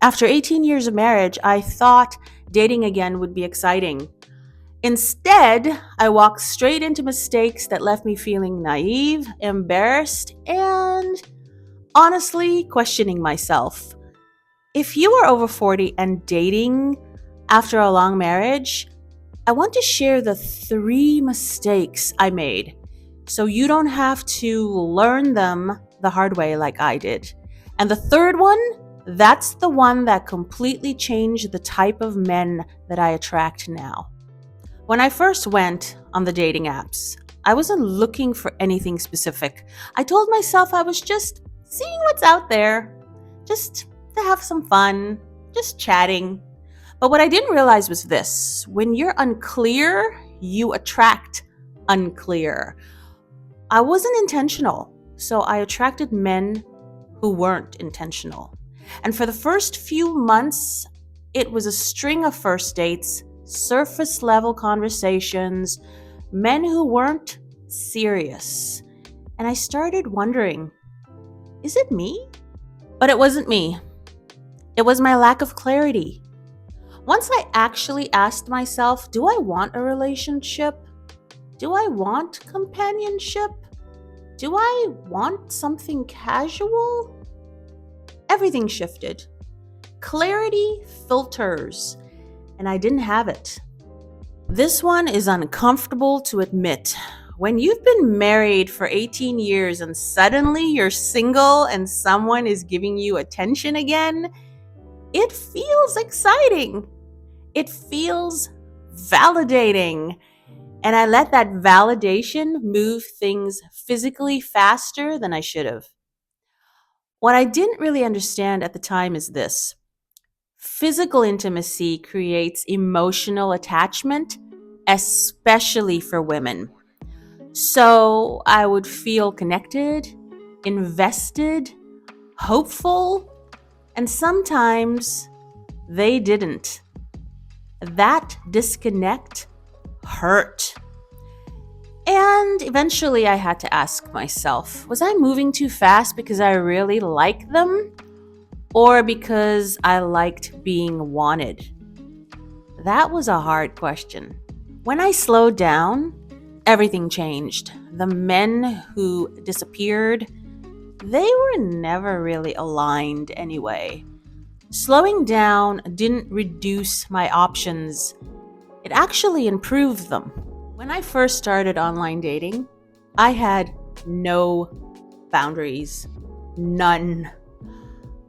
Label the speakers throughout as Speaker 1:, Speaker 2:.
Speaker 1: After 18 years of marriage, I thought dating again would be exciting. Instead, I walked straight into mistakes that left me feeling naive, embarrassed, and honestly questioning myself. If you are over 40 and dating after a long marriage, I want to share the 3 mistakes I made so you don't have to learn them the hard way like I did. And the third one, that's the one that completely changed the type of men that I attract now. When I first went on the dating apps, I wasn't looking for anything specific. I told myself I was just seeing what's out there, just to have some fun, just chatting. But what I didn't realize was this: when you're unclear, you attract unclear. I wasn't intentional, so I attracted men who weren't intentional. And for the first few months, it was a string of first dates, surface level conversations, men who weren't serious. And I started wondering, is it me? But it wasn't me. It was my lack of clarity. Once I actually asked myself, do I want a relationship? Do I want companionship? Do I want something casual? Everything shifted. Clarity filters, and I didn't have it. This one is uncomfortable to admit. When you've been married for 18 years and suddenly you're single and someone is giving you attention again, it feels exciting. It feels validating. And I let that validation move things physically faster than I should have. What I didn't really understand at the time is this: physical intimacy creates emotional attachment, especially for women. So I would feel connected, invested, hopeful, and sometimes they didn't. That disconnect hurt. And eventually I had to ask myself, was I moving too fast because I really liked them, or because I liked being wanted? That was a hard question. When I slowed down, everything changed. The men who disappeared, they were never really aligned anyway. Slowing down didn't reduce my options, it actually improved them. When I first started online dating, I had no boundaries. None.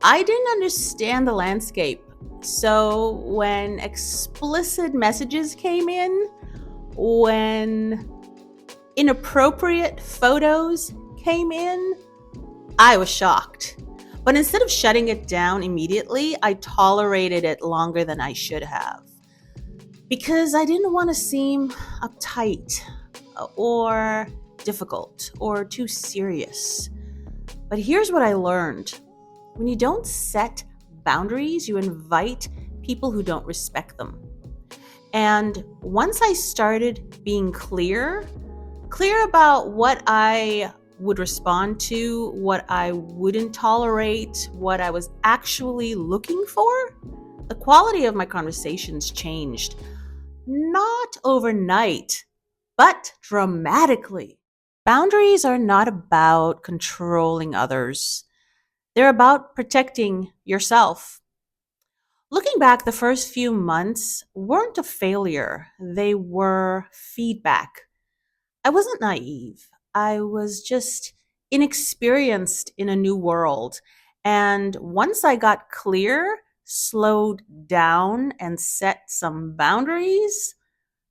Speaker 1: I didn't understand the landscape. So when explicit messages came in, when inappropriate photos came in, I was shocked. But instead of shutting it down immediately, I tolerated it longer than I should have. Because I didn't want to seem uptight or difficult or too serious. But here's what I learned. When you don't set boundaries, you invite people who don't respect them. And once I started being clear about what I would respond to, what I wouldn't tolerate, what I was actually looking for, the quality of my conversations changed. Not overnight, but dramatically. Boundaries are not about controlling others. They're about protecting yourself. Looking back, the first few months weren't a failure. They were feedback. I wasn't naive. I was just inexperienced in a new world. And once I got clear, slowed down, and set some boundaries,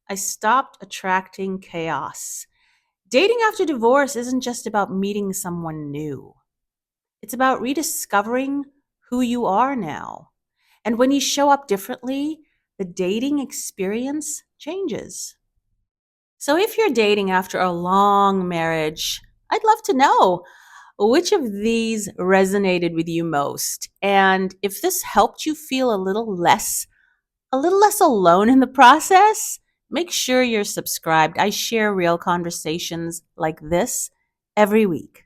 Speaker 1: I stopped attracting chaos. Dating after divorce isn't just about meeting someone new. It's about rediscovering who you are now. And when you show up differently, the dating experience changes. So if you're dating after a long marriage, I'd love to know which of these resonated with you most. And if this helped you feel a little less alone in the process, make sure you're subscribed. I share real conversations like this every week.